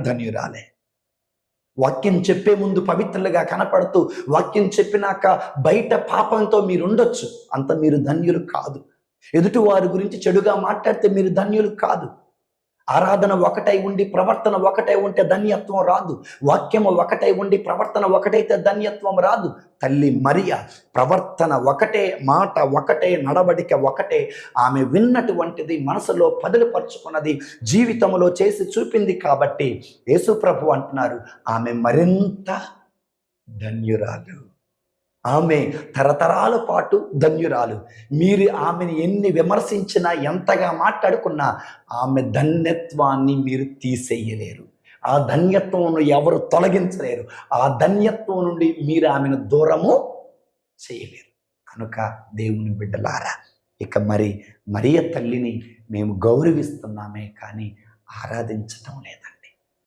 ధన్యురాలే. వాక్యం చెప్పే ముందు పవిత్రులుగా కనపడుతూ, వాక్యం చెప్పినాక బయట పాపంతో మీరుండొచ్చు, అంత మీరు ధన్యులు కాదు. ఎదుటి వారి గురించి చెడుగా మాట్లాడితే మీరు ధన్యులు కాదు. ఆరాధన ఒకటై ఉండి ప్రవర్తన ఒకటై ఉంటే ధన్యత్వం రాదు. వాక్యము ఒకటై ఉండి ప్రవర్తన ఒకటైతే ధన్యత్వం రాదు. తల్లి మరియ ప్రవర్తన ఒకటే, మాట ఒకటే, నడవడిక ఒకటే. ఆమె విన్నటువంటిది మనసులో పదులుపరుచుకున్నది, జీవితంలో చేసి చూపింది. కాబట్టి యేసు ప్రభు అంటున్నారు, ఆమె మరింత ధన్యురాలు. ఆమె తరతరాల పాటు ధన్యురాలు. మీరు ఆమెను ఎన్ని విమర్శించినా, ఎంతగా మాట్లాడుకున్నా ఆమె ధన్యత్వాన్ని మీరు తీసేయలేరు. ఆ ధన్యత్వం ఎవరు తొలగించలేరు. ఆ ధన్యత్వం నుండి మీరు ఆమెను దూరము చేయలేరు. కనుక దేవుని బిడ్డలారా, ఇక మరియ తల్లిని మేము గౌరవిస్తున్నామే కానీ ఆరాధించటం లేదండి.